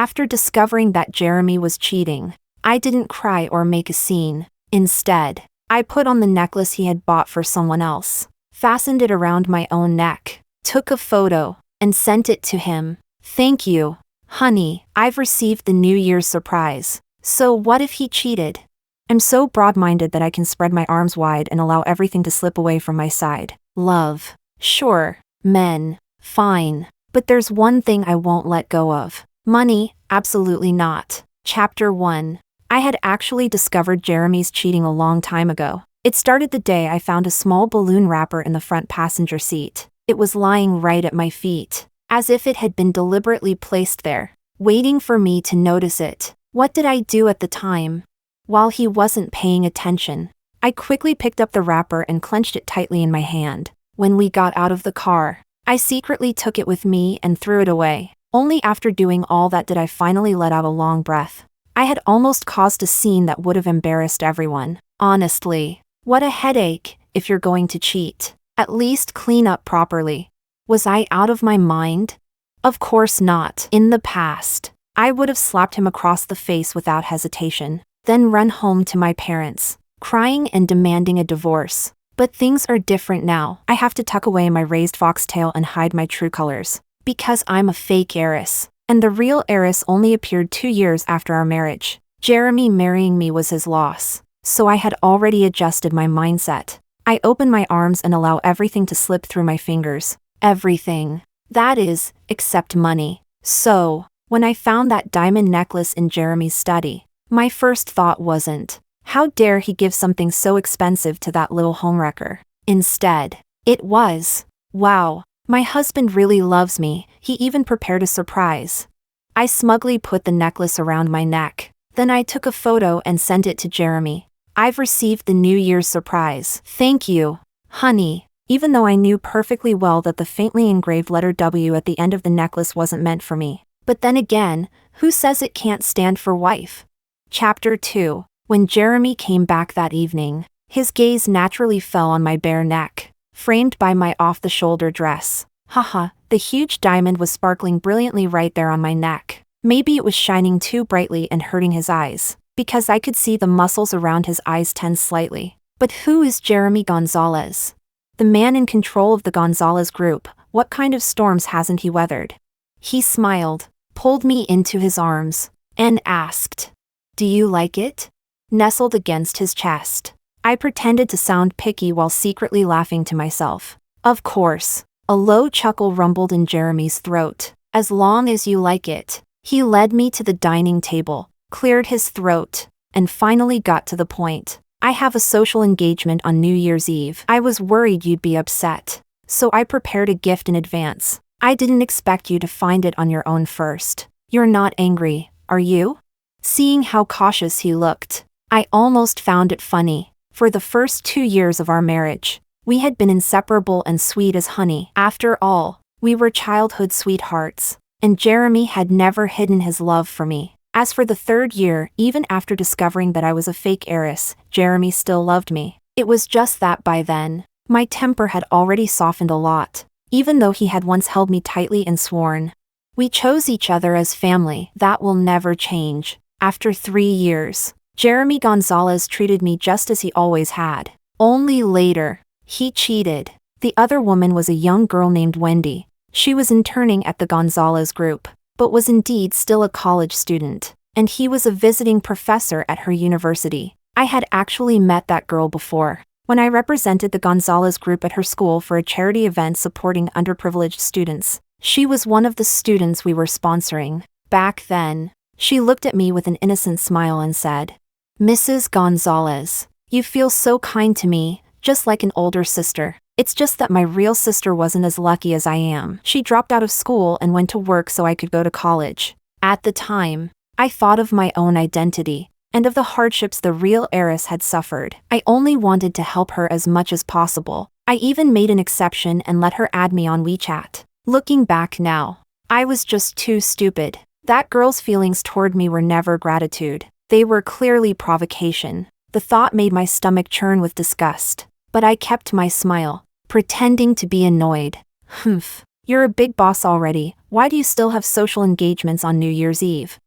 After discovering that Jeremy was cheating, I didn't cry or make a scene. Instead, I put on the necklace he had bought for someone else, fastened it around my own neck, took a photo, and sent it to him. Thank you, honey, I've received the New Year's surprise. So what if he cheated? I'm so broad-minded that I can spread my arms wide and allow everything to slip away from my side. Love. Sure. Men. Fine. But there's one thing I won't let go of. Money. Absolutely not. Chapter 1. I had actually discovered Jeremy's cheating a long time ago. It started the day I found a small balloon wrapper in the front passenger seat. It was lying right at my feet, as if it had been deliberately placed there, waiting for me to notice it. What did I do at the time? While he wasn't paying attention, I quickly picked up the wrapper and clenched it tightly in my hand. When we got out of the car, I secretly took it with me and threw it away. Only after doing all that did I finally let out a long breath. I had almost caused a scene that would have embarrassed everyone. Honestly, what a headache. If you're going to cheat, at least clean up properly. Was I out of my mind? Of course not. In the past, I would have slapped him across the face without hesitation, then run home to my parents, crying and demanding a divorce. But things are different now. I have to tuck away my raised foxtail and hide my true colors, because I'm a fake heiress, and the real heiress only appeared 2 years after our marriage. Jeremy marrying me was his loss, so I had already adjusted my mindset. I open my arms and allow everything to slip through my fingers. Everything. That is, except money. So, when I found that diamond necklace in Jeremy's study, my first thought wasn't, how dare he give something so expensive to that little homewrecker? Instead, it was, wow, my husband really loves me. He even prepared a surprise. I smugly put the necklace around my neck. Then I took a photo and sent it to Jeremy. I've received the New Year's surprise. Thank you, honey. Even though I knew perfectly well that the faintly engraved letter W at the end of the necklace wasn't meant for me. But then again, who says it can't stand for wife? Chapter 2. When Jeremy came back that evening, his gaze naturally fell on my bare neck, framed by my off-the-shoulder dress. Haha, the huge diamond was sparkling brilliantly right there on my neck. Maybe it was shining too brightly and hurting his eyes, because I could see the muscles around his eyes tense slightly. But who is Jeremy Gonzalez? The man in control of the Gonzalez group. What kind of storms hasn't he weathered? He smiled, pulled me into his arms, and asked, "Do you like it?" Nestled against his chest. I pretended to sound picky while secretly laughing to myself. Of course. A low chuckle rumbled in Jeremy's throat. As long as you like it. He led me to the dining table, cleared his throat, and finally got to the point. I have a social engagement on New Year's Eve. I was worried you'd be upset, so I prepared a gift in advance. I didn't expect you to find it on your own first. You're not angry, are you? Seeing how cautious he looked, I almost found it funny. For the first 2 years of our marriage, we had been inseparable and sweet as honey. After all, we were childhood sweethearts, and Jeremy had never hidden his love for me. As for the 3rd year, even after discovering that I was a fake heiress, Jeremy still loved me. It was just that by then, my temper had already softened a lot, even though he had once held me tightly and sworn. We chose each other as family. That will never change. After 3 years, Jeremy Gonzalez treated me just as he always had. Only later, he cheated. The other woman was a young girl named Wendy. She was interning at the Gonzalez group, but was indeed still a college student, and he was a visiting professor at her university. I had actually met that girl before, when I represented the Gonzalez group at her school for a charity event supporting underprivileged students. She was one of the students we were sponsoring. Back then, she looked at me with an innocent smile and said, "Mrs. Gonzalez, you feel so kind to me, just like an older sister. It's just that my real sister wasn't as lucky as I am. She dropped out of school and went to work so I could go to college." At the time, I thought of my own identity, and of the hardships the real heiress had suffered. I only wanted to help her as much as possible. I even made an exception and let her add me on WeChat. Looking back now, I was just too stupid. That girl's feelings toward me were never gratitude. They were clearly provocation. The thought made my stomach churn with disgust. But I kept my smile, pretending to be annoyed. Humph. You're a big boss already, why do you still have social engagements on New Year's Eve?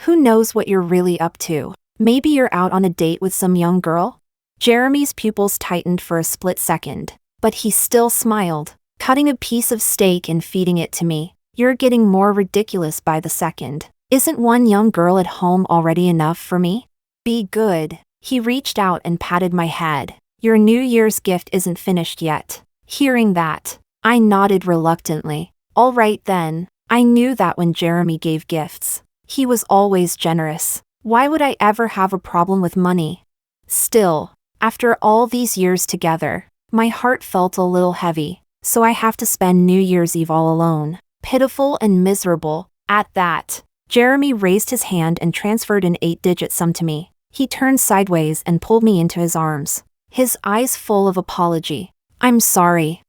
Who knows what you're really up to? Maybe you're out on a date with some young girl? Jeremy's pupils tightened for a split second, but he still smiled, cutting a piece of steak and feeding it to me. You're getting more ridiculous by the second. Isn't one young girl at home already enough for me? Be good. He reached out and patted my head. Your New Year's gift isn't finished yet. Hearing that, I nodded reluctantly. All right then. I knew that when Jeremy gave gifts, he was always generous. Why would I ever have a problem with money? Still, after all these years together, my heart felt a little heavy, so I have to spend New Year's Eve all alone. Pitiful and miserable. At that, Jeremy raised his hand and transferred an 8-digit sum to me. He turned sideways and pulled me into his arms, his eyes full of apology. I'm sorry.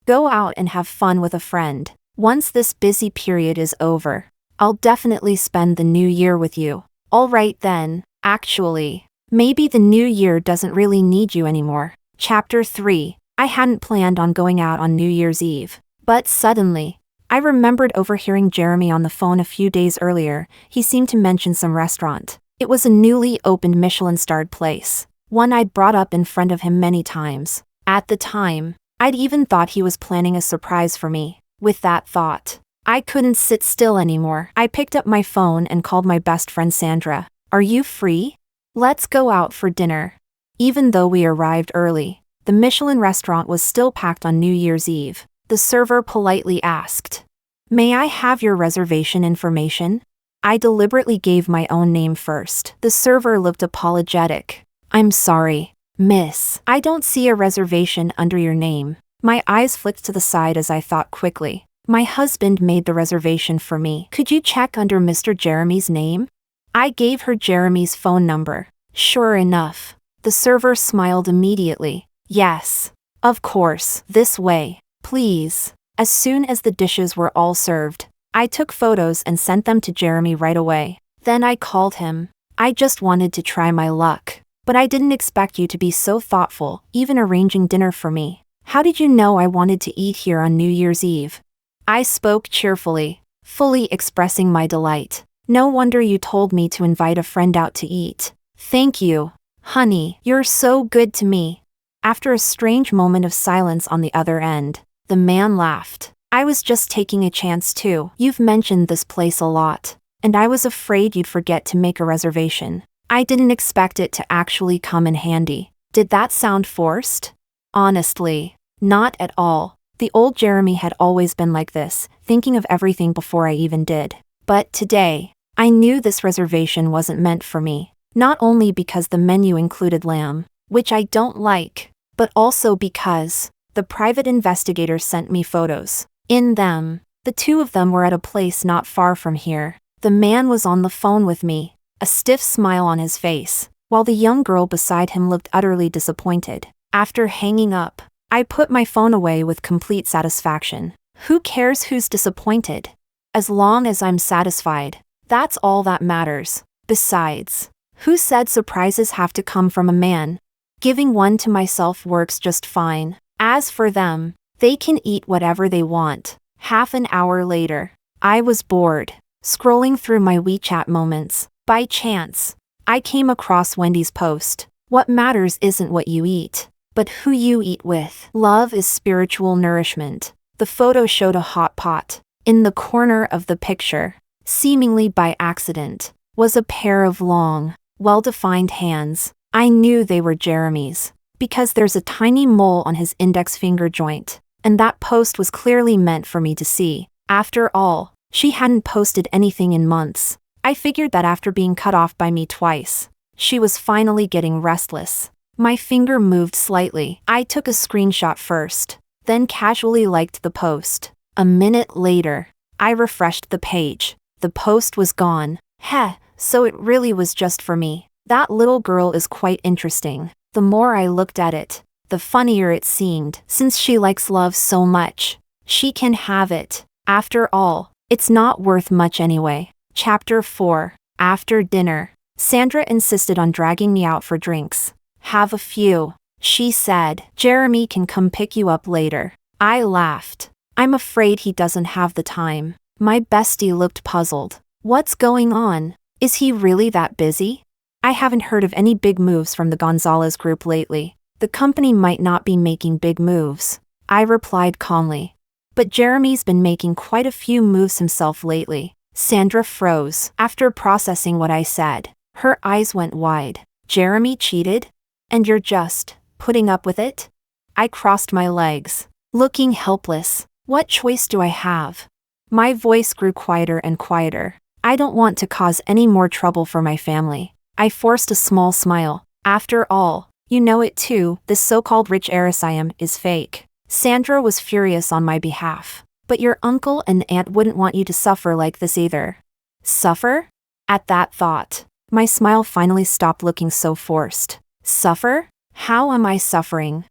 Go out and have fun with a friend. Once this busy period is over, I'll definitely spend the new year with you. All right then. Actually, maybe the new year doesn't really need you anymore. Chapter 3. I hadn't planned on going out on New Year's Eve, but suddenly, I remembered overhearing Jeremy on the phone a few days earlier. He seemed to mention some restaurant. It was a newly opened Michelin-starred place, one I'd brought up in front of him many times. At the time, I'd even thought he was planning a surprise for me. With that thought, I couldn't sit still anymore. I picked up my phone and called my best friend Sandra. Are you free? Let's go out for dinner. Even though we arrived early, the Michelin restaurant was still packed on New Year's Eve. The server politely asked, "May I have your reservation information?" I deliberately gave my own name first. The server looked apologetic. I'm sorry, miss. I don't see a reservation under your name. My eyes flicked to the side as I thought quickly. My husband made the reservation for me. Could you check under Mr. Jeremy's name? I gave her Jeremy's phone number. Sure enough, the server smiled immediately. Yes, of course, this way, please. As soon as the dishes were all served, I took photos and sent them to Jeremy right away. Then I called him. I just wanted to try my luck. But I didn't expect you to be so thoughtful, even arranging dinner for me. How did you know I wanted to eat here on New Year's Eve? I spoke cheerfully, fully expressing my delight. No wonder you told me to invite a friend out to eat. Thank you, honey. You're so good to me. After a strange moment of silence on the other end, the man laughed. I was just taking a chance too. You've mentioned this place a lot, and I was afraid you'd forget to make a reservation. I didn't expect it to actually come in handy. Did that sound forced? Honestly, not at all. The old Jeremy had always been like this, thinking of everything before I even did. But today, I knew this reservation wasn't meant for me. Not only because the menu included lamb, which I don't like, but also because the private investigator sent me photos. In them, the two of them were at a place not far from here. The man was on the phone with me, a stiff smile on his face, while the young girl beside him looked utterly disappointed. After hanging up, I put my phone away with complete satisfaction. Who cares who's disappointed? As long as I'm satisfied, that's all that matters. Besides, who said surprises have to come from a man? Giving one to myself works just fine. As for them, they can eat whatever they want. Half an hour later, I was bored, scrolling through my WeChat moments. By chance, I came across Wendy's post. What matters isn't what you eat, but who you eat with. Love is spiritual nourishment. The photo showed a hot pot. In the corner of the picture, seemingly by accident, was a pair of long, well-defined hands. I knew they were Jeremy's, because there's a tiny mole on his index finger joint, and that post was clearly meant for me to see. After all, she hadn't posted anything in months. I figured that after being cut off by me twice, she was finally getting restless. My finger moved slightly. I took a screenshot first, then casually liked the post. A minute later, I refreshed the page. The post was gone. Heh, so it really was just for me. That little girl is quite interesting. The more I looked at it, the funnier it seemed. Since she likes love so much, she can have it. After all, it's not worth much anyway. Chapter 4. After dinner, Sandra insisted on dragging me out for drinks. Have a few, she said. Jeremy can come pick you up later. I laughed. I'm afraid he doesn't have the time. My bestie looked puzzled. What's going on? Is he really that busy? I haven't heard of any big moves from the Gonzalez group lately. The company might not be making big moves, I replied calmly. But Jeremy's been making quite a few moves himself lately. Sandra froze after processing what I said. Her eyes went wide. Jeremy cheated? And you're just putting up with it? I crossed my legs, looking helpless. What choice do I have? My voice grew quieter and quieter. I don't want to cause any more trouble for my family. I forced a small smile. After all, you know it too, this so-called rich heiress I am is fake. Sandra was furious on my behalf. But your uncle and aunt wouldn't want you to suffer like this either. Suffer? At that thought, my smile finally stopped looking so forced. Suffer? How am I suffering?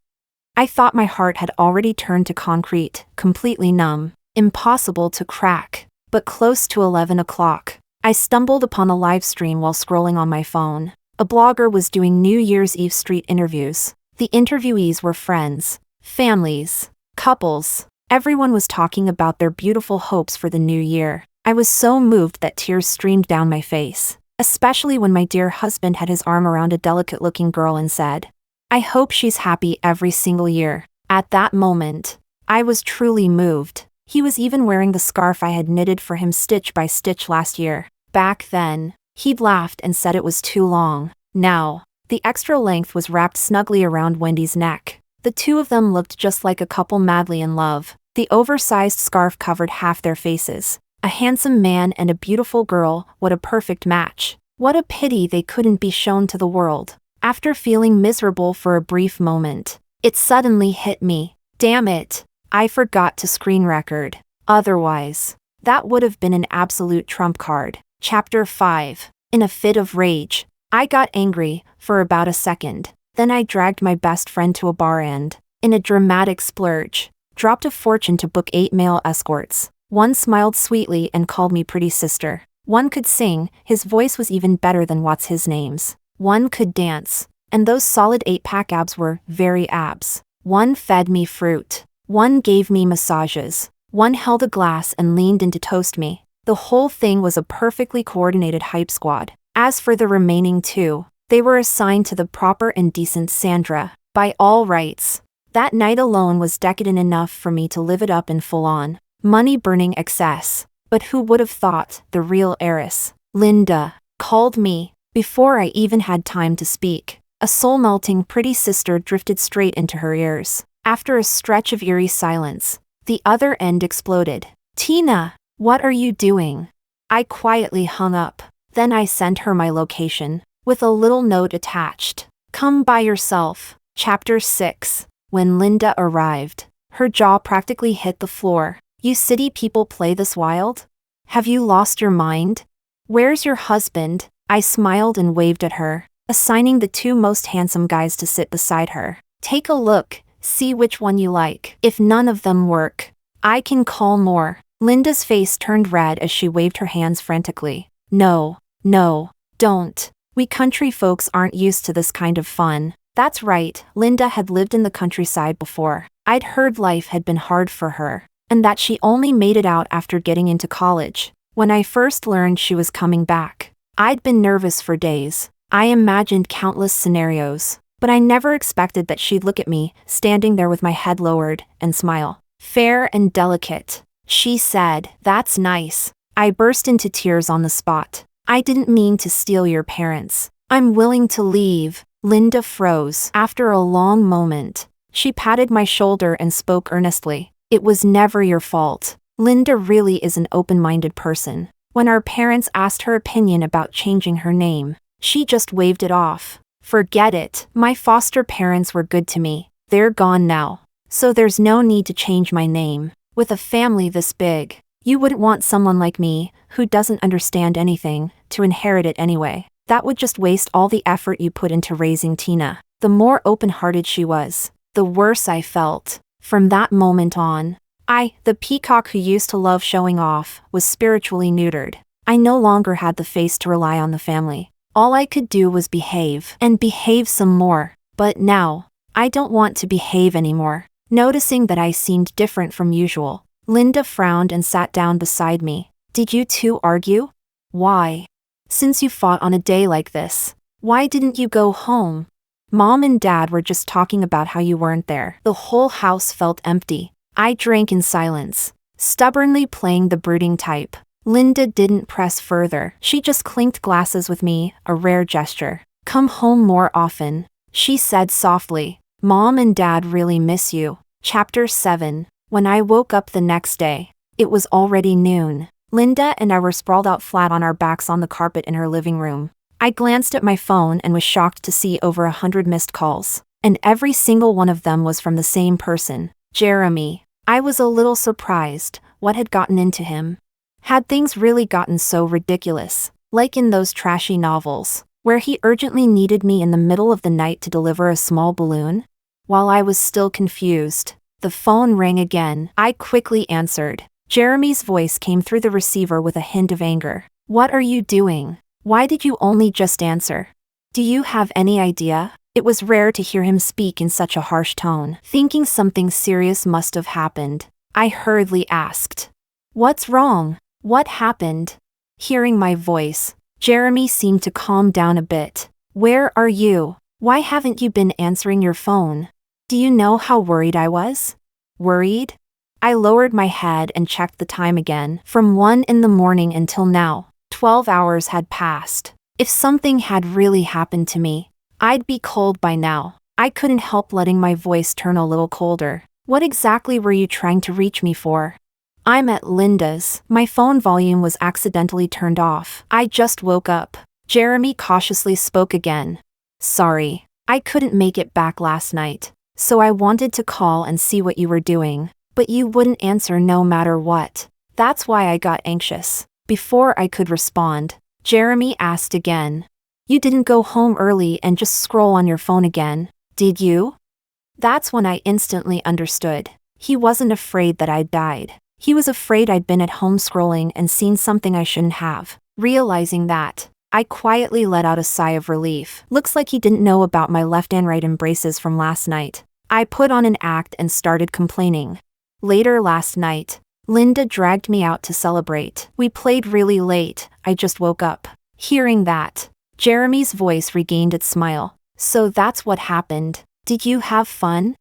I thought my heart had already turned to concrete, completely numb, impossible to crack. But close to 11 o'clock, I stumbled upon a live stream while scrolling on my phone. A blogger was doing New Year's Eve street interviews. The interviewees were friends, families, couples. Everyone was talking about their beautiful hopes for the new year. I was so moved that tears streamed down my face, especially when my dear husband had his arm around a delicate-looking girl and said, "I hope she's happy every single year." At that moment, I was truly moved. He was even wearing the scarf I had knitted for him stitch by stitch last year. Back then, he'd laughed and said it was too long. Now, the extra length was wrapped snugly around Wendy's neck. The two of them looked just like a couple madly in love. The oversized scarf covered half their faces. A handsome man and a beautiful girl, what a perfect match. What a pity they couldn't be shown to the world. After feeling miserable for a brief moment, it suddenly hit me. Damn it, I forgot to screen record. Otherwise, that would have been an absolute trump card. Chapter 5. In a fit of rage, I got angry for about a second. Then I dragged my best friend to a bar and, in a dramatic splurge, dropped a fortune to book 8 male escorts. One smiled sweetly and called me pretty sister. One could sing, his voice was even better than what's his name's. One could dance, and those solid 8-pack abs were very abs. One fed me fruit. One gave me massages. One held a glass and leaned in to toast me. The whole thing was a perfectly coordinated hype squad. As for the remaining 2, they were assigned to the proper and decent Sandra, by all rights. That night alone was decadent enough for me to live it up in full-on, money-burning excess. But who would have thought the real heiress, Linda, called me? Before I even had time to speak, a soul-melting pretty sister drifted straight into her ears. After a stretch of eerie silence, the other end exploded. "Tina, what are you doing?" I quietly hung up. Then I sent her my location, with a little note attached. "Come by yourself." Chapter 6. When Linda arrived, her jaw practically hit the floor. "You city people play this wild? Have you lost your mind? Where's your husband?" I smiled and waved at her, assigning the 2 most handsome guys to sit beside her. "Take a look, see which one you like. If none of them work, I can call more." Linda's face turned red as she waved her hands frantically. No, don't. We country folks aren't used to this kind of fun." That's right, Linda had lived in the countryside before. I'd heard life had been hard for her, and that she only made it out after getting into college. When I first learned she was coming back, I'd been nervous for days. I imagined countless scenarios, but I never expected that she'd look at me, standing there with my head lowered, and smile. "Fair and delicate," she said. "That's nice." I burst into tears on the spot. "I didn't mean to steal your parents. I'm willing to leave." Linda froze. After a long moment, she patted my shoulder and spoke earnestly. "It was never your fault. Linda really is an open-minded person. When our parents asked her opinion about changing her name, she just waved it off. Forget it. My foster parents were good to me. They're gone now. So there's no need to change my name. With a family this big, you wouldn't want someone like me, who doesn't understand anything, to inherit it anyway. That would just waste all the effort you put into raising Tina." The more open-hearted she was, the worse I felt. From that moment on, the peacock who used to love showing off, was spiritually neutered. I no longer had the face to rely on the family. All I could do was behave, and behave some more. But now, I don't want to behave anymore. Noticing that I seemed different from usual, Linda frowned and sat down beside me. Did you two argue? Why? Since you fought on a day like this, why didn't you go home? Mom and Dad were just talking about how you weren't there. The whole house felt empty. I drank in silence, stubbornly playing the brooding type. Linda didn't press further. She just clinked glasses with me, a rare gesture. Come home more often, she said softly. Mom and Dad really miss you. Chapter 7. When I woke up the next day, it was already noon. Linda and I were sprawled out flat on our backs on the carpet in her living room. I glanced at my phone and was shocked to see over 100 missed calls. And every single one of them was from the same person, Jeremy. I was a little surprised. What had gotten into him? Had things really gotten so ridiculous, like in those trashy novels, where he urgently needed me in the middle of the night to deliver a small balloon? While I was still confused, the phone rang again. I quickly answered. Jeremy's voice came through the receiver with a hint of anger. What are you doing? Why did you only just answer? Do you have any idea? It was rare to hear him speak in such a harsh tone. Thinking something serious must have happened, I hurriedly asked. What's wrong? What happened? Hearing my voice, Jeremy seemed to calm down a bit. Where are you? Why haven't you been answering your phone? Do you know how worried I was? Worried? I lowered my head and checked the time again. From 1 in the morning until now, 12 hours had passed. If something had really happened to me, I'd be cold by now. I couldn't help letting my voice turn a little colder. What exactly were you trying to reach me for? I'm at Linda's. My phone volume was accidentally turned off. I just woke up. Jeremy cautiously spoke again. Sorry, I couldn't make it back last night, so I wanted to call and see what you were doing, but you wouldn't answer no matter what. That's why I got anxious. Before I could respond, Jeremy asked again. You didn't go home early and just scroll on your phone again, did you? That's when I instantly understood. He wasn't afraid that I'd died. He was afraid I'd been at home scrolling and seen something I shouldn't have. Realizing that, I quietly let out a sigh of relief. Looks like he didn't know about my left and right embraces from last night. I put on an act and started complaining. Later last night, Linda dragged me out to celebrate. We played really late. I just woke up. Hearing that, Jeremy's voice regained its smile. So that's what happened. Did you have fun?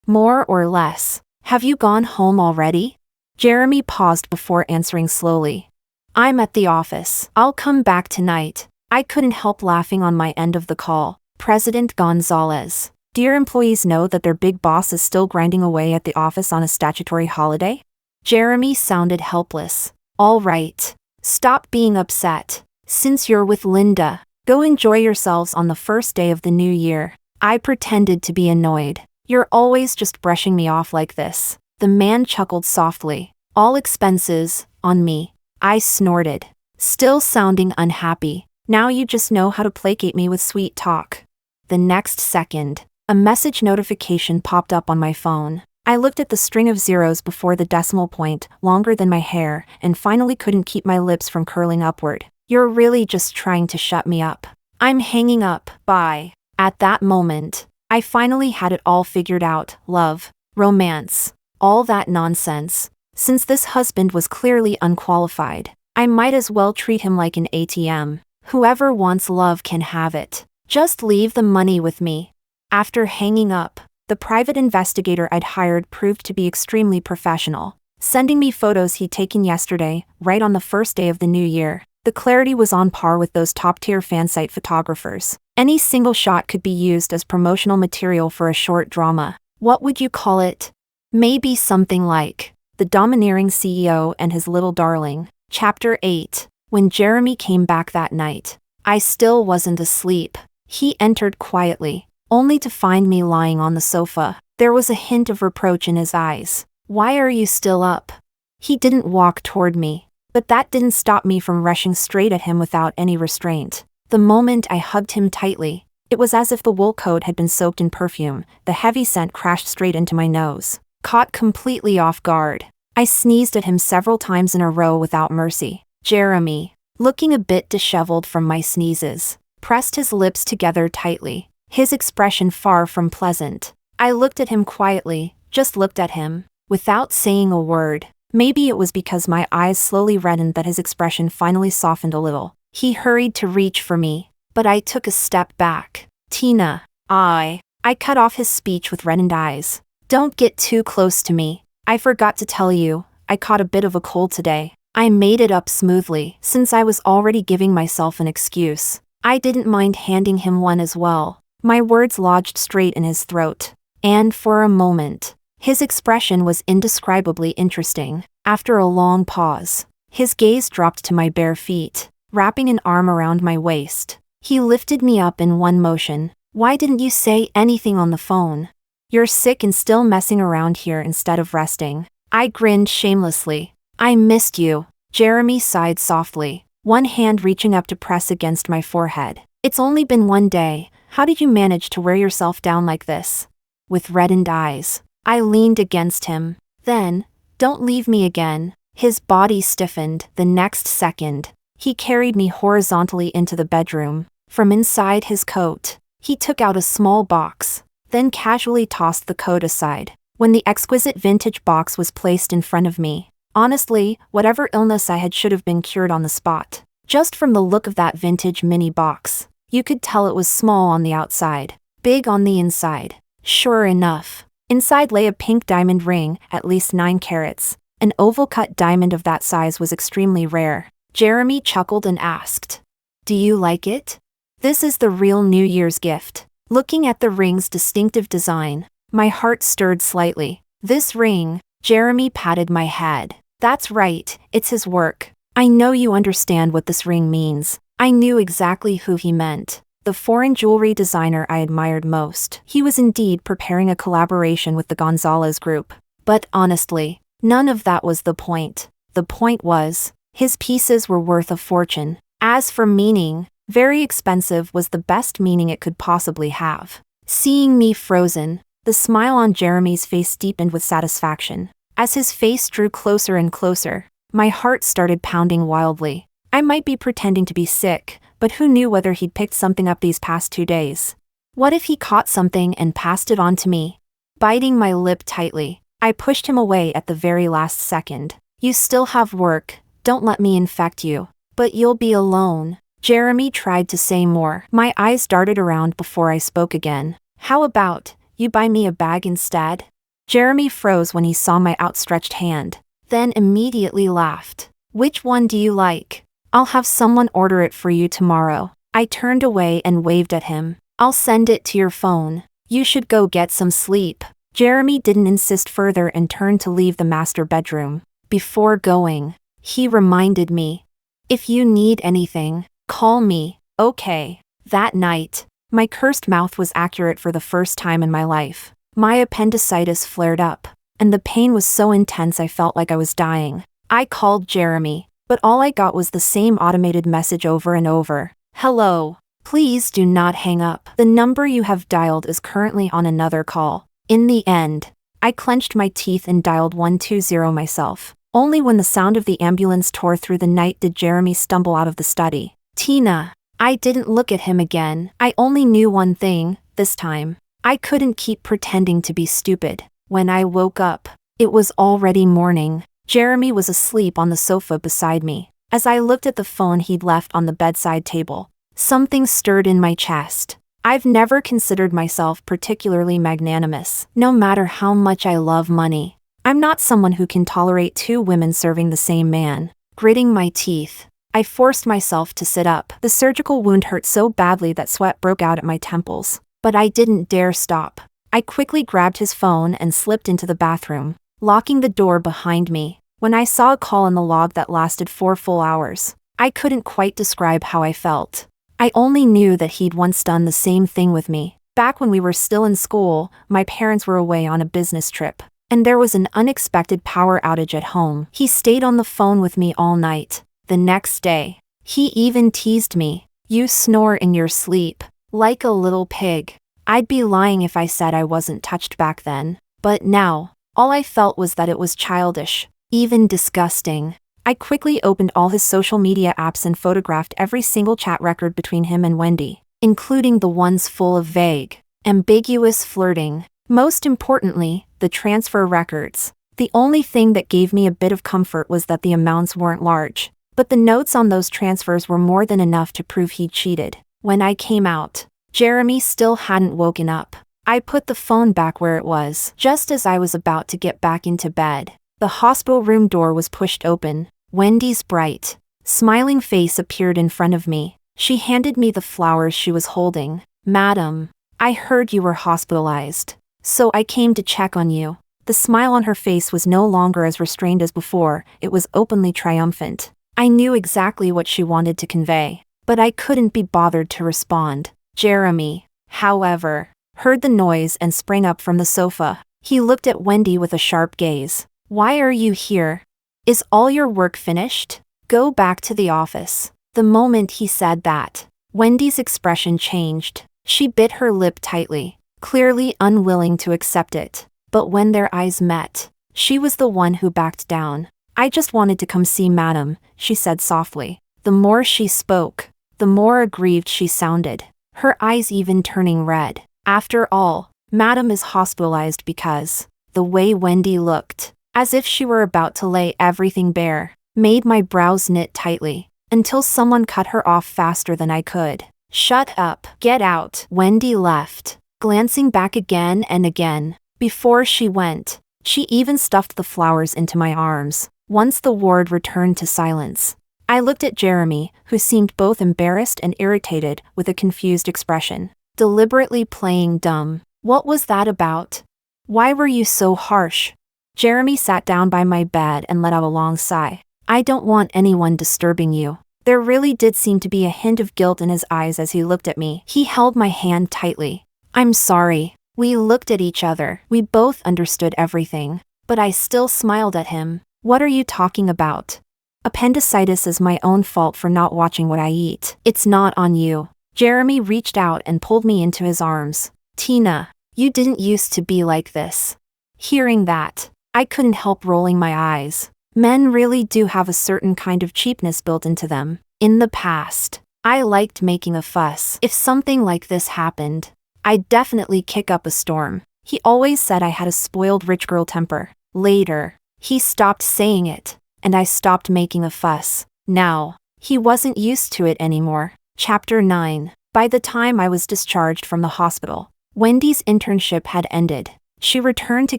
More or less. Have you gone home already? Jeremy paused before answering slowly. I'm at the office. I'll come back tonight. I couldn't help laughing on my end of the call. President Gonzalez. Do your employees know that their big boss is still grinding away at the office on a statutory holiday? Jeremy sounded helpless. All right. Stop being upset. Since you're with Linda, go enjoy yourselves on the first day of the new year. I pretended to be annoyed. You're always just brushing me off like this. The man chuckled softly. All expenses, on me. I snorted, still sounding unhappy. Now you just know how to placate me with sweet talk. The next second, a message notification popped up on my phone. I looked at the string of zeros before the decimal point, longer than my hair, and finally couldn't keep my lips from curling upward. You're really just trying to shut me up. I'm hanging up, bye. At that moment, I finally had it all figured out. Love, romance, all that nonsense. Since this husband was clearly unqualified, I might as well treat him like an ATM. Whoever wants love can have it. Just leave the money with me. After hanging up, the private investigator I'd hired proved to be extremely professional, sending me photos he'd taken yesterday, right on the first day of the new year. The clarity was on par with those top-tier fansite photographers. Any single shot could be used as promotional material for a short drama. What would you call it? Maybe something like The Domineering CEO and His Little Darling. Chapter 8. When Jeremy came back that night, I still wasn't asleep. He entered quietly, only to find me lying on the sofa. There was a hint of reproach in his eyes. Why are you still up? He didn't walk toward me, but that didn't stop me from rushing straight at him without any restraint. The moment I hugged him tightly, it was as if the wool coat had been soaked in perfume. The heavy scent crashed straight into my nose. Caught completely off guard, I sneezed at him several times in a row without mercy. Jeremy, looking a bit disheveled from my sneezes, pressed his lips together tightly, his expression far from pleasant. I looked at him quietly, just looked at him, without saying a word. Maybe it was because my eyes slowly reddened that his expression finally softened a little. He hurried to reach for me, but I took a step back. Tina, I cut off his speech with reddened eyes. Don't get too close to me. I forgot to tell you, I caught a bit of a cold today. I made it up smoothly, since I was already giving myself an excuse. I didn't mind handing him one as well. My words lodged straight in his throat. And for a moment, his expression was indescribably interesting. After a long pause, his gaze dropped to my bare feet, wrapping an arm around my waist. He lifted me up in one motion. Why didn't you say anything on the phone? You're sick and still messing around here instead of resting. I grinned shamelessly. I missed you. Jeremy sighed softly, one hand reaching up to press against my forehead. It's only been one day. How did you manage to wear yourself down like this? With reddened eyes, I leaned against him. Then, don't leave me again. His body stiffened. The next second, he carried me horizontally into the bedroom. From inside his coat, he took out a small box, then casually tossed the coat aside. When the exquisite vintage box was placed in front of me, honestly, whatever illness I had should have been cured on the spot. Just from the look of that vintage mini box, you could tell it was small on the outside, big on the inside. Sure enough, inside lay a pink diamond ring, at least 9 carats. An oval-cut diamond of that size was extremely rare. Jeremy chuckled and asked, "Do you like it? This is the real New Year's gift." Looking at the ring's distinctive design, my heart stirred slightly. This ring, Jeremy patted my head. That's right, it's his work. I know you understand what this ring means. I knew exactly who he meant. The foreign jewelry designer I admired most. He was indeed preparing a collaboration with the Gonzalez group. But honestly, none of that was the point. The point was, his pieces were worth a fortune. As for meaning, very expensive was the best meaning it could possibly have. Seeing me frozen, the smile on Jeremy's face deepened with satisfaction. As his face drew closer and closer, my heart started pounding wildly. I might be pretending to be sick, but who knew whether he'd picked something up these past 2 days? What if he caught something and passed it on to me? Biting my lip tightly, I pushed him away at the very last second. You still have work, don't let me infect you. But you'll be alone. Jeremy tried to say more. My eyes darted around before I spoke again. How about, you buy me a bag instead? Jeremy froze when he saw my outstretched hand, then immediately laughed. Which one do you like? I'll have someone order it for you tomorrow. I turned away and waved at him. I'll send it to your phone. You should go get some sleep. Jeremy didn't insist further and turned to leave the master bedroom. Before going, he reminded me, if you need anything, call me, okay? That night, my cursed mouth was accurate for the first time in my life. My appendicitis flared up, and the pain was so intense I felt like I was dying. I called Jeremy, but all I got was the same automated message over and over. Hello. Please do not hang up. The number you have dialed is currently on another call. In the end, I clenched my teeth and dialed 120 myself. Only when the sound of the ambulance tore through the night did Jeremy stumble out of the study. Tina. I didn't look at him again. I only knew one thing, this time. I couldn't keep pretending to be stupid. When I woke up, it was already morning. Jeremy was asleep on the sofa beside me. As I looked at the phone he'd left on the bedside table, something stirred in my chest. I've never considered myself particularly magnanimous. No matter how much I love money, I'm not someone who can tolerate 2 women serving the same man. Gritting my teeth, I forced myself to sit up. The surgical wound hurt so badly that sweat broke out at my temples. But I didn't dare stop. I quickly grabbed his phone and slipped into the bathroom, locking the door behind me. When I saw a call in the log that lasted 4 full hours, I couldn't quite describe how I felt. I only knew that he'd once done the same thing with me. Back when we were still in school, my parents were away on a business trip, and there was an unexpected power outage at home. He stayed on the phone with me all night. The next day, he even teased me. You snore in your sleep, like a little pig. I'd be lying if I said I wasn't touched back then. But now, all I felt was that it was childish, even disgusting. I quickly opened all his social media apps and photographed every single chat record between him and Wendy, including the ones full of vague, ambiguous flirting. Most importantly, the transfer records. The only thing that gave me a bit of comfort was that the amounts weren't large, but the notes on those transfers were more than enough to prove he'd cheated. When I came out, Jeremy still hadn't woken up. I put the phone back where it was, just as I was about to get back into bed. The hospital room door was pushed open. Wendy's bright, smiling face appeared in front of me. She handed me the flowers she was holding. "Madam, I heard you were hospitalized, so I came to check on you." The smile on her face was no longer as restrained as before, it was openly triumphant. I knew exactly what she wanted to convey, but I couldn't be bothered to respond. Jeremy, however, heard the noise and sprang up from the sofa. He looked at Wendy with a sharp gaze. "Why are you here? Is all your work finished? Go back to the office." The moment he said that, Wendy's expression changed. She bit her lip tightly, clearly unwilling to accept it. But when their eyes met, she was the one who backed down. "I just wanted to come see Madam," she said softly. The more she spoke, the more aggrieved she sounded, her eyes even turning red. After all, Madam is hospitalized because the way Wendy looked, as if she were about to lay everything bare, made my brows knit tightly, until someone cut her off faster than I could. "Shut up, get out." Wendy left, glancing back again and again. Before she went, she even stuffed the flowers into my arms. Once the ward returned to silence, I looked at Jeremy, who seemed both embarrassed and irritated with a confused expression. Deliberately playing dumb. What was that about? Why were you so harsh? Jeremy sat down by my bed and let out a long sigh. "I don't want anyone disturbing you." There really did seem to be a hint of guilt in his eyes as he looked at me. He held my hand tightly. "I'm sorry." We looked at each other. We both understood everything, but I still smiled at him. "What are you talking about? Appendicitis is my own fault for not watching what I eat. It's not on you." Jeremy reached out and pulled me into his arms. "Tina, you didn't used to be like this." Hearing that, I couldn't help rolling my eyes. Men really do have a certain kind of cheapness built into them. In the past, I liked making a fuss. If something like this happened, I'd definitely kick up a storm. He always said I had a spoiled rich girl temper. Later, he stopped saying it, and I stopped making a fuss. Now, he wasn't used to it anymore. Chapter 9. By the time I was discharged from the hospital, Wendy's internship had ended. She returned to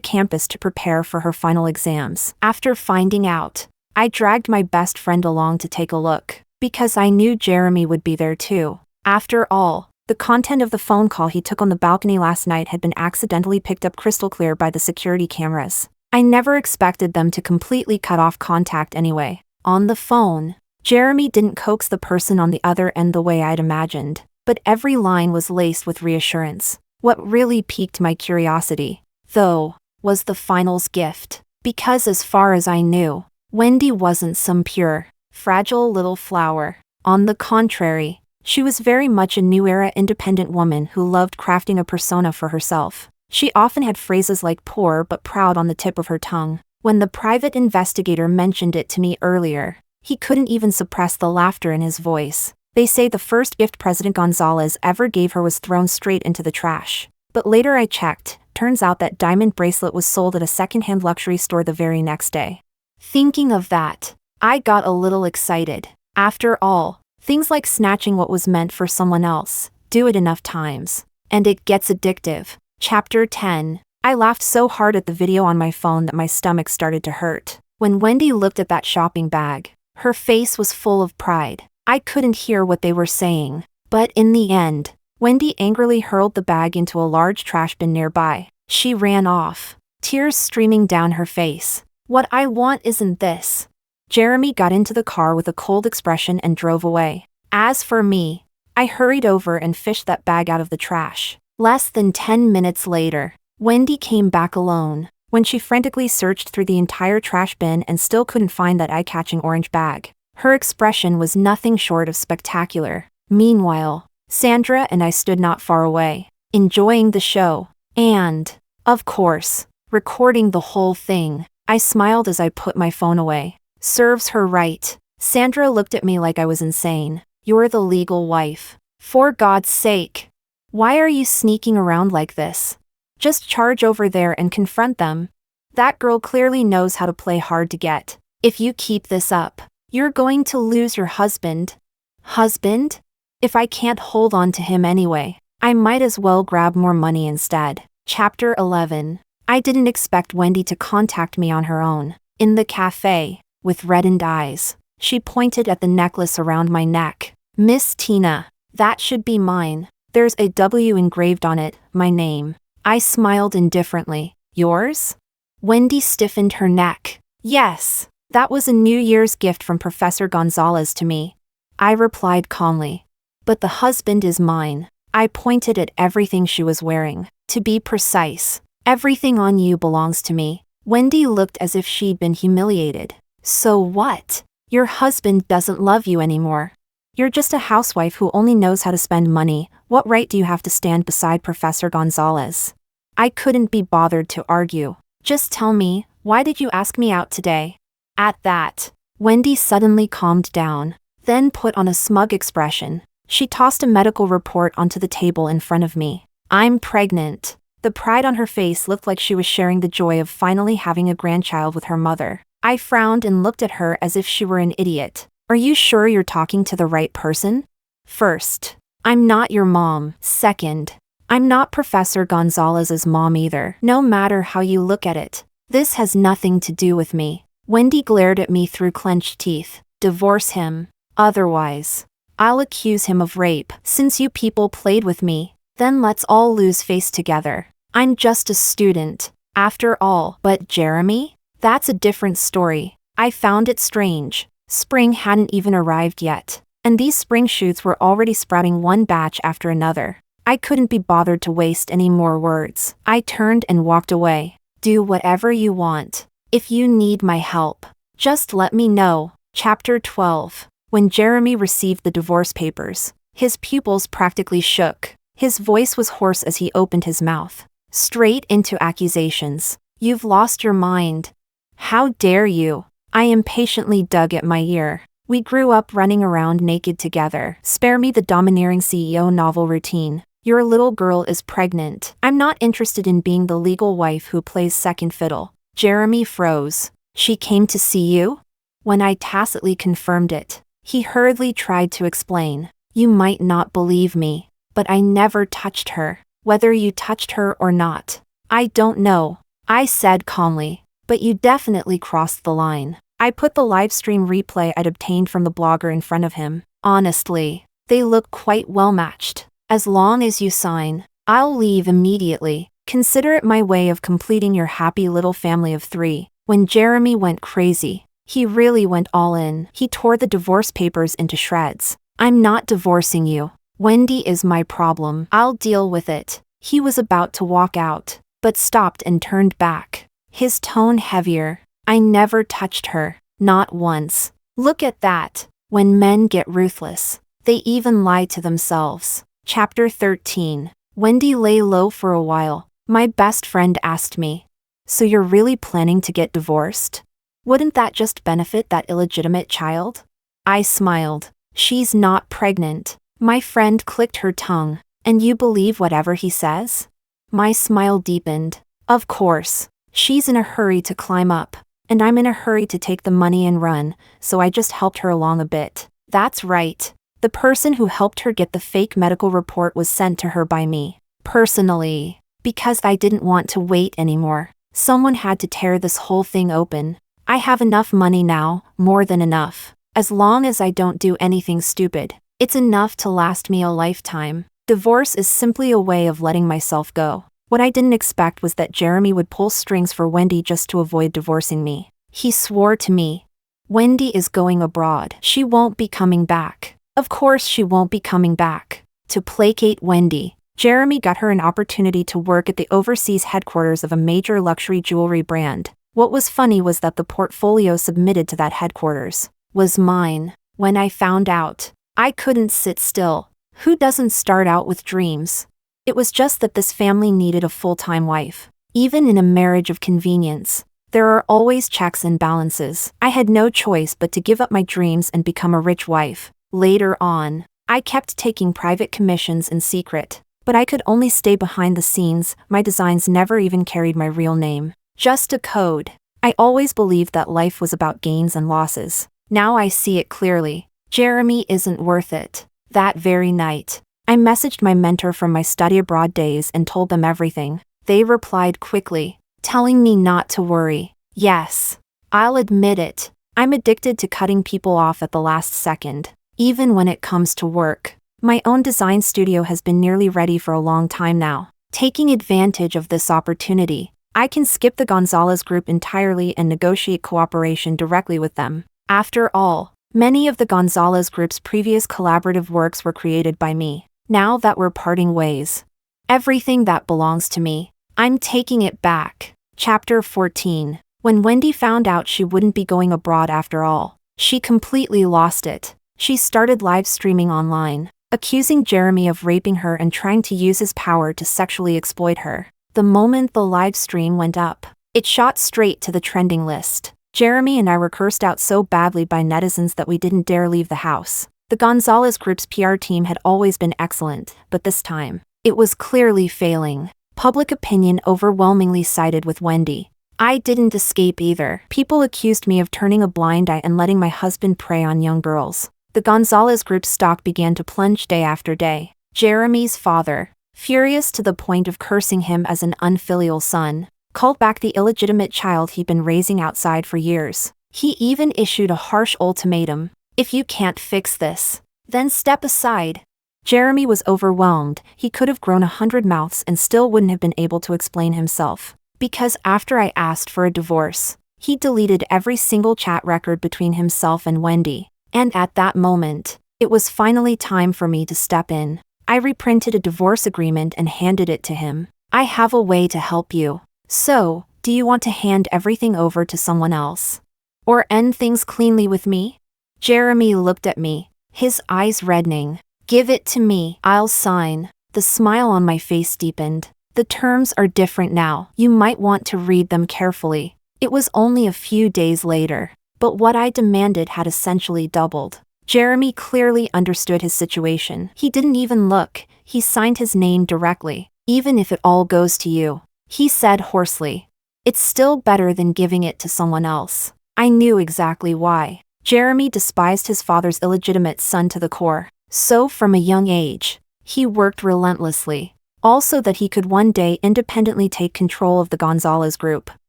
campus to prepare for her final exams. After finding out, I dragged my best friend along to take a look, because I knew Jeremy would be there too. After all, the content of the phone call he took on the balcony last night had been accidentally picked up crystal clear by the security cameras. I never expected them to completely cut off contact anyway. On the phone, Jeremy didn't coax the person on the other end the way I'd imagined, but every line was laced with reassurance. What really piqued my curiosity, though, was the finals gift. Because as far as I knew, Wendy wasn't some pure, fragile little flower. On the contrary, she was very much a new-era independent woman who loved crafting a persona for herself. She often had phrases like poor but proud on the tip of her tongue. When the private investigator mentioned it to me earlier, he couldn't even suppress the laughter in his voice. They say the first gift President Gonzalez ever gave her was thrown straight into the trash. But later I checked, turns out that diamond bracelet was sold at a second-hand luxury store the very next day. Thinking of that, I got a little excited. After all, things like snatching what was meant for someone else, do it enough times, and it gets addictive. Chapter 10. I laughed so hard at the video on my phone that my stomach started to hurt. When Wendy looked at that shopping bag, her face was full of pride. I couldn't hear what they were saying, but in the end, Wendy angrily hurled the bag into a large trash bin nearby. She ran off, tears streaming down her face. "What I want isn't this." Jeremy got into the car with a cold expression and drove away. As for me, I hurried over and fished that bag out of the trash. Less than 10 minutes later, Wendy came back alone. When she frantically searched through the entire trash bin and still couldn't find that eye-catching orange bag, her expression was nothing short of spectacular. Meanwhile, Sandra and I stood not far away, enjoying the show, and, of course, recording the whole thing. I smiled as I put my phone away. Serves her right. Sandra looked at me like I was insane. "You're the legal wife. For God's sake. Why are you sneaking around like this? Just charge over there and confront them." That girl clearly knows how to play hard to get. If you keep this up, you're going to lose your husband. Husband? If I can't hold on to him anyway, I might as well grab more money instead. Chapter 11. I didn't expect Wendy to contact me on her own. In the cafe, with reddened eyes, she pointed at the necklace around my neck. Miss Tina, that should be mine. There's a W engraved on it, my name. I smiled indifferently. Yours? Wendy stiffened her neck. Yes, that was a New Year's gift from Professor Gonzalez to me. I replied calmly. But the husband is mine. I pointed at everything she was wearing. To be precise, everything on you belongs to me. Wendy looked as if she'd been humiliated. So what? Your husband doesn't love you anymore. You're just a housewife who only knows how to spend money. What right do you have to stand beside Professor Gonzalez? I couldn't be bothered to argue. Just tell me, why did you ask me out today? At that, Wendy suddenly calmed down, then put on a smug expression. She tossed a medical report onto the table in front of me. I'm pregnant. The pride on her face looked like she was sharing the joy of finally having a grandchild with her mother. I frowned and looked at her as if she were an idiot. Are you sure you're talking to the right person? First, I'm not your mom. Second, I'm not Professor Gonzalez's mom either. No matter how you look at it, this has nothing to do with me. Wendy glared at me through clenched teeth. Divorce him. Otherwise, I'll accuse him of rape. Since you people played with me, then let's all lose face together. I'm just a student, after all. But Jeremy? That's a different story. I found it strange. Spring hadn't even arrived yet, and these spring shoots were already sprouting one batch after another. I couldn't be bothered to waste any more words. I turned and walked away. Do whatever you want. If you need my help, just let me know. Chapter 12. When Jeremy received the divorce papers, his pupils practically shook. His voice was hoarse as he opened his mouth. Straight into accusations. You've lost your mind. How dare you? I impatiently dug at my ear. We grew up running around naked together. Spare me the domineering CEO novel routine. Your little girl is pregnant. I'm not interested in being the legal wife who plays second fiddle. Jeremy froze. She came to see you? When I tacitly confirmed it, he hurriedly tried to explain. You might not believe me, but I never touched her. Whether you touched her or not, I don't know, I said calmly. But you definitely crossed the line. I put the live stream replay I'd obtained from the blogger in front of him. Honestly, they look quite well matched. As long as you sign, I'll leave immediately. Consider it my way of completing your happy little family of 3. When Jeremy went crazy, he really went all in. He tore the divorce papers into shreds. I'm not divorcing you. Wendy is my problem. I'll deal with it. He was about to walk out, but stopped and turned back. His tone heavier. I never touched her. Not once. Look at that. When men get ruthless, they even lie to themselves. Chapter 13. Wendy lay low for a while. My best friend asked me, so you're really planning to get divorced? Wouldn't that just benefit that illegitimate child? I smiled. She's not pregnant. My friend clicked her tongue. And you believe whatever he says? My smile deepened. Of course. She's in a hurry to climb up, and I'm in a hurry to take the money and run, so I just helped her along a bit. That's right. The person who helped her get the fake medical report was sent to her by me. Personally. Because I didn't want to wait anymore. Someone had to tear this whole thing open. I have enough money now, more than enough. As long as I don't do anything stupid, it's enough to last me a lifetime. Divorce is simply a way of letting myself go. What I didn't expect was that Jeremy would pull strings for Wendy just to avoid divorcing me. He swore to me. Wendy is going abroad. She won't be coming back. Of course she won't be coming back. To placate Wendy, Jeremy got her an opportunity to work at the overseas headquarters of a major luxury jewelry brand. What was funny was that the portfolio submitted to that headquarters was mine. When I found out, I couldn't sit still. Who doesn't start out with dreams? It was just that this family needed a full-time wife. Even in a marriage of convenience, there are always checks and balances. I had no choice but to give up my dreams and become a rich wife. Later on, I kept taking private commissions in secret, but I could only stay behind the scenes. My designs never even carried my real name. Just a code. I always believed that life was about gains and losses. Now I see it clearly. Jeremy isn't worth it. That very night, I messaged my mentor from my study abroad days and told them everything. They replied quickly, telling me not to worry. Yes, I'll admit it. I'm addicted to cutting people off at the last second, even when it comes to work. My own design studio has been nearly ready for a long time now. Taking advantage of this opportunity, I can skip the Gonzalez group entirely and negotiate cooperation directly with them. After all, many of the Gonzalez group's previous collaborative works were created by me. Now that we're parting ways, everything that belongs to me, I'm taking it back. Chapter 14. When Wendy found out she wouldn't be going abroad after all, she completely lost it. She started live streaming online, accusing Jeremy of raping her and trying to use his power to sexually exploit her. The moment the live stream went up, it shot straight to the trending list. Jeremy and I were cursed out so badly by netizens that we didn't dare leave the house. The Gonzalez group's PR team had always been excellent, but this time, it was clearly failing. Public opinion overwhelmingly sided with Wendy. I didn't escape either. People accused me of turning a blind eye and letting my husband prey on young girls. The Gonzalez group's stock began to plunge day after day. Jeremy's father, furious to the point of cursing him as an unfilial son, called back the illegitimate child he'd been raising outside for years. He even issued a harsh ultimatum. If you can't fix this, then step aside. Jeremy was overwhelmed. He could have grown 100 mouths and still wouldn't have been able to explain himself. Because after I asked for a divorce, he deleted every single chat record between himself and Wendy. And at that moment, it was finally time for me to step in. I reprinted a divorce agreement and handed it to him. I have a way to help you. So, do you want to hand everything over to someone else? Or end things cleanly with me? Jeremy looked at me, his eyes reddening. Give it to me, I'll sign. The smile on my face deepened. The terms are different now. You might want to read them carefully. It was only a few days later, but what I demanded had essentially doubled. Jeremy clearly understood his situation. He didn't even look. He signed his name directly. Even if it all goes to you, he said hoarsely. It's still better than giving it to someone else. I knew exactly why. Jeremy despised his father's illegitimate son to the core. So from a young age, he worked relentlessly. Also that he could one day independently take control of the Gonzalez group,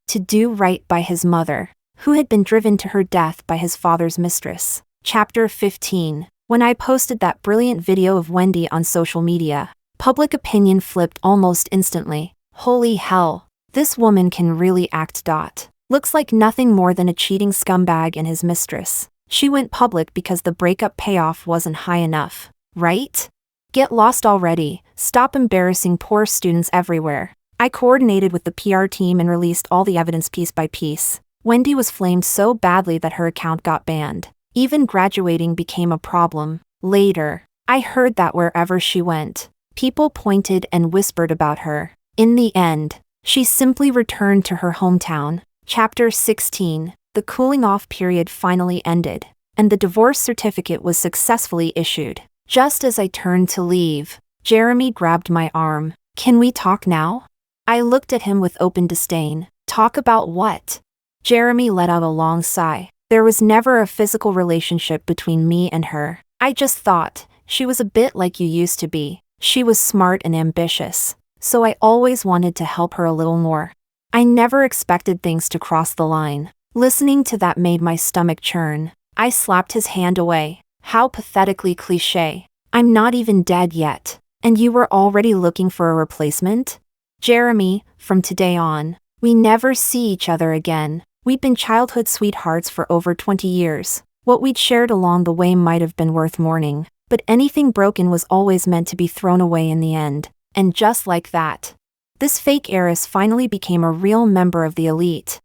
to do right by his mother, who had been driven to her death by his father's mistress. Chapter 15. When I posted that brilliant video of Wendy on social media, public opinion flipped almost instantly. Holy hell, this woman can really act. Looks like nothing more than a cheating scumbag and his mistress. She went public because the breakup payoff wasn't high enough, right? Get lost already. Stop embarrassing poor students everywhere. I coordinated with the PR team and released all the evidence piece by piece. Wendy was flamed so badly that her account got banned. Even graduating became a problem. Later, I heard that wherever she went, people pointed and whispered about her. In the end, she simply returned to her hometown. Chapter 16. The cooling-off period finally ended, and the divorce certificate was successfully issued. Just as I turned to leave, Jeremy grabbed my arm. Can we talk now? I looked at him with open disdain. Talk about what? Jeremy let out a long sigh. There was never a physical relationship between me and her. I just thought, she was a bit like you used to be. She was smart and ambitious, so I always wanted to help her a little more. I never expected things to cross the line. Listening to that made my stomach churn. I slapped his hand away. How pathetically cliché. I'm not even dead yet, and you were already looking for a replacement? Jeremy, from today on, we never see each other again. We'd been childhood sweethearts for over 20 years. What we'd shared along the way might have been worth mourning, but anything broken was always meant to be thrown away in the end. And just like that, this fake heiress finally became a real member of the elite.